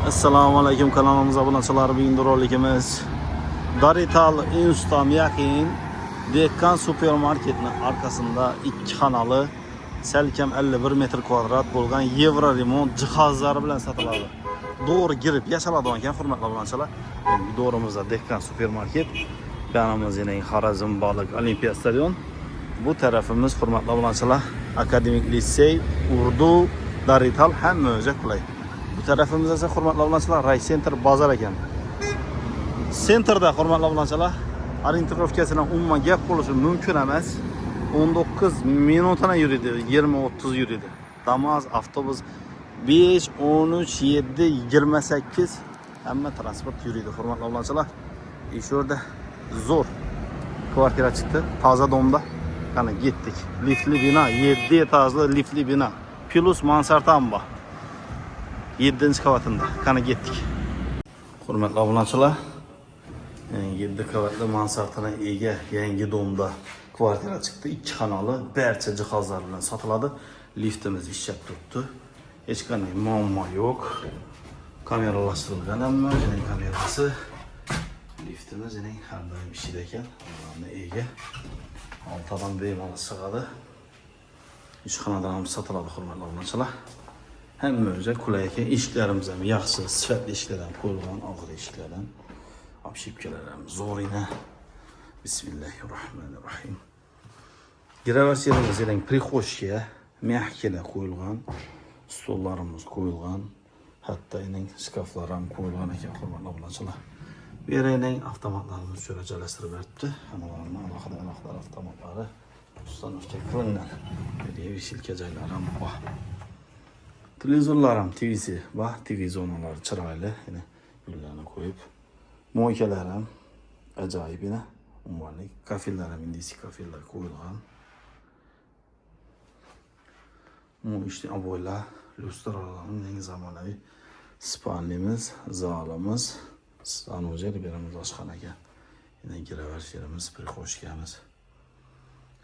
Assalomu alaykum, kanalimiz obunachilari. Bugungi rolikimiz Darital Instam yaqin Dekkan supermarketning arkasida ikki xonali salkam 51 metr kvadrat bo'lgan Yevro remont jihozlari bilan sotiladi. To'g'ri girib yashaladigan ekan, hurmatli obunachilar. To'g'rimizda Dekkan supermarket, yanimiz yana Xorazm Baliq Olimpiya stadion. Bu tarafimiz hurmatli obunachilar Akademik lisey, Urdu, Darital hamma o'zi qulay. Bu tarafimiz esa hurmatli obunachilar Ray Center bozor ekan. Sentrda hurmatli obunachilar orienировкасынан umuman gap bo'lishi mumkin emas. 19 minutdan yuradi, 20-30 yuradi. Damas, avtobus 5, 13, 7, 28 hamma transport yuradi hurmatli obunachilar. Shu yerda zo'r kvartira chiqdi, toza domda. Qani ketdik. Liftli bino, 7 etajli liftli bino. Plus mansard ham bor. 7-qavatında. Qani ketdik. Hurmatli obunachilar, 7 qavatli mansardga ega yangi domda kvartira chiqdi. 2 xonali, barcha jihozlar bilan sotiladi. Liftimiz ishlab turibdi. Hech qanday muammo yo'q. Kameralashtirilgan hamma, kamerasi. Liftimiz har doim ishida ekan. Ularni ega. Altadan bemalol sig'adi. 3 xonadan ham sotiladi hurmatli obunachilar. Hamma o'zi qulay ekan. Eshiklarimiz ham yaxshi, sifatli eshiklardan qo'yilgan, og'ir eshiklardan. Obshipkalar ham zo'rina. Bismillahirrohmanirrohim. Gravasiyamiz ham prixoshga mягкиlar qo'yilgan, stollarimiz qo'yilgan, hatto ening shkaflar ham qo'yilgan ekan hurmatli obunachilar. Bu yerning avtomatlarimiz joylashtirib beribdi. Hammalarni alohida avtomatlari ustanovka qilingan. Video shilka joylari ham bor. Televizorlar ham TV'si va TV zonalari chiroyli, yana gullarni qo'yib, moykalar ham ajoyib yana. Umuman kafellar ham indisi kafellar qo'yilgan. Mo'ishni aboylar, lyustralarning yangi zamonaviy spalnimiz, zalimiz, sanujer beramiz oshxonaga. Yana giraversiyamiz, prixoshkamiz.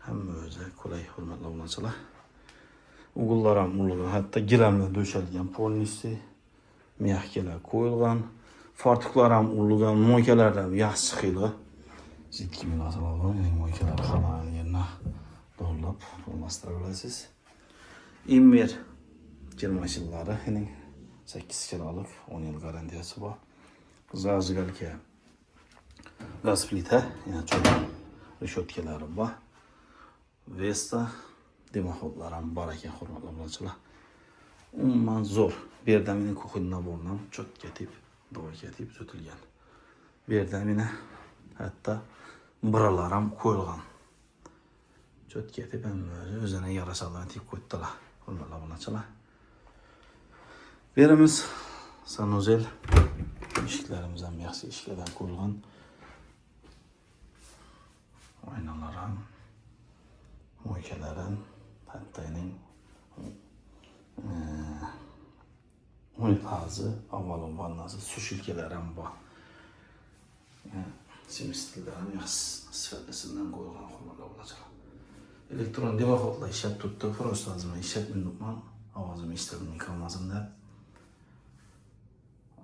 Hamma o'zi qulay hurmatli obunachilar. Ugullar ham ulug'an, hatto gilamlar döşalgan, polnisi mягкиlar qo'yilgan, fartuqlar ham ulug'an, moykalar ham yaxshi xili. Zikki munosabatlar, moykalar hamma yerni do'llab, almashtira olasiz. Immer kelmashinlari, 8 kilolik 10 yil garantiyasi bor. Zazgalka gaz plita, yana cho'lon reshotkalari bor. Vesta demaxotlar ham bor ekan hurmatli obunachilar. Umuman zo'r. Bu yerda mening kuxinna bornam cho'tga tip, do'rga tip sotilgan. Bu yerda meni hatto biralar ham qo'yilgan. Cho'tga tip ham o'zine yarashadan tip qo'ydilar hurmatli obunachilar. Bu yerimiz sanuzel, eshiklarimiz ham yaxshi eshiklardan qo'yilgan. Oynalar ham, moykalar ham, hatto unitazi, avvalon vannasi, sushilkalar ham bor. Semestirlar ham yaxshi sifatlisidan qo'yilgan hurmatli obunachilar. Elektron demaxotlar ishlab turibdi. Просто azman ishlab minibman. Ovozim eshitilmay qolmasin deb.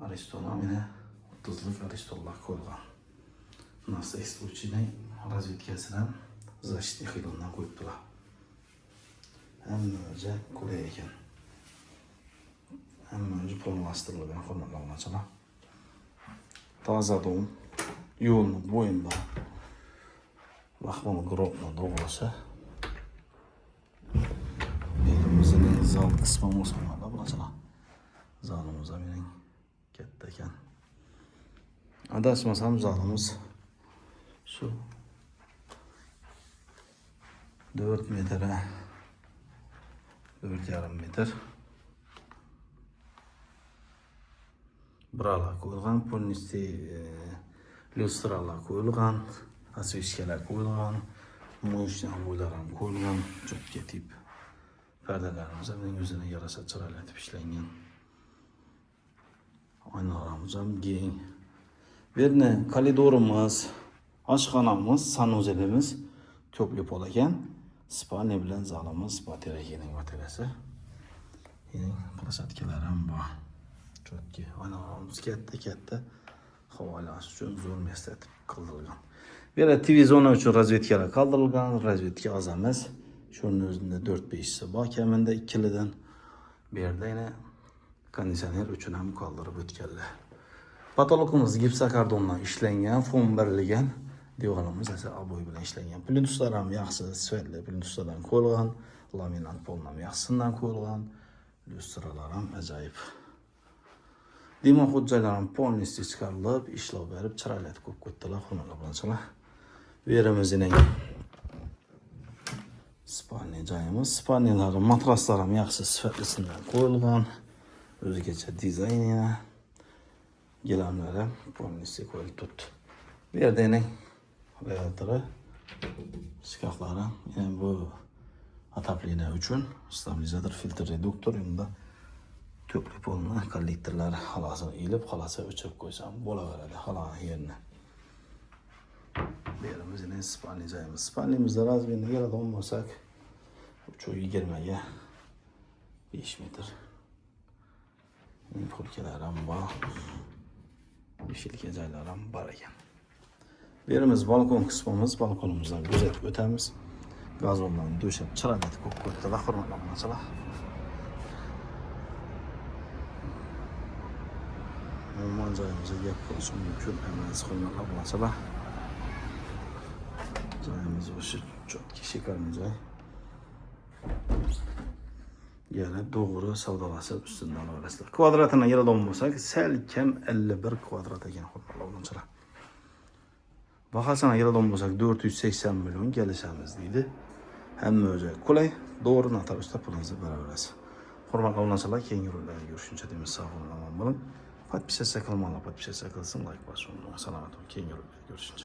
Aristonlar meni 30lik aristollar qo'yilgan. Nasıl случайный razvedkasidan защитный xilondan qo'yibdilar. Hamma o'zi qulay ekan. Hamma o'zi planlashtirilgan hurmatli obunachilar. Toza dom, yo'lni bo'yinda vaqtni g'urobni to'g'risi. Elimizning zal qismi hurmatli obunachilar. Zalimiz ham mening katta ekan. Adashmasam zalimiz şu 4 metre, 4,5 metr. Buralar qo'yilgan, polnisi lyustralar qo'yilgan, asvechkalar qo'yilgan, mo'yishni aboylar ham qo'yilgan, cho'tga tip. Perdelarimiz ham o'zini yarasha chiroylatib ishlangan. Oynalarimiz ham keng. Bu yerni koridorimiz, oshxonamiz, sanuzelimiz ko'pli pol ekan. Spalni bilan zalimiz, baterakining bateriyasi. Plasatkalar ham bor. Chotki. Oynamamiz katta havolash uchun zo'r meslatib qildirilgan. Bu yerda TV zona uchun razvedkalar qoldirilgan. Razvedka oz emas. Shuning o'zida 4-5 si bor kamida ikkilidan. Bu yerda yana konditsioner uchun ham qoldirib o'tganlar. Patologimiz gipsokardondan ishlangan, fon berilgan. Devorimiz esa oboy bilan ishlangan. Plyuslar ham yaxshi, sifatli plyuslardan qo'yilgan. Laminat polnam yaxshisidan qo'yilgan. Lyustralar ham ajoyib. Demo hujjatlar ham polностью chiqarilib, ishlov berib, chiroyli ko'p ketdilar, hurmatli obunachilar. Bu yerimizning spalniy joyimiz. Spalniylari, matraslar ham yaxshi sifatlisidan qo'yilgan. O'zigacha dizayni, gilamlari polностью qo'yilib turibdi. Bu yerda yana radiatori, shkaflari, yani bu отопление uchun stabilizator, filtr reduktor, unda to'pli polni kollektorlari xolasini ilib, xolasa o'chirib qo'ysam bo'laveradi xola yerni. Bu yerimiz yana spalniy joyimiz. Spalniyimizda razmerni keladigan bo'lsak, 320 ga 5 metr. Polkalar ham bor. Beshilka joylar ham bor ekan. Bu yerimiz balkon qismimiz. Balkonimizdan kuzatib o'tamiz. Gazondan döşep chiroyli ko'p ko'rdilar, hurmatli obunachilar. Umuman joyimizga gap qilish mumkin emas, hurmatli obunachilar. Joyimiz o'sha chotki shekarli joy. Yana to'g'ri savdolashib ustidan olasizlar. Kvadratini yig'ilgan bo'lsak, sal kam 51 kvadrat ekan, hurmatli obunachilar. Bahasini yig'ilgan bo'lsak 480 million kelishamiz deydi. Hamma o'zi qulay, to'g'ri notaroshda pulingizni beraverasiz. Hurmatli obunachilar, keyingi rollarda görüşünce deymiz, sog' bo'ling, omon bo'ling. Подписаться qilmalar, подписаться qilsin, like bosin. Salomat bo'ling, keyingi rollarda görüşünce.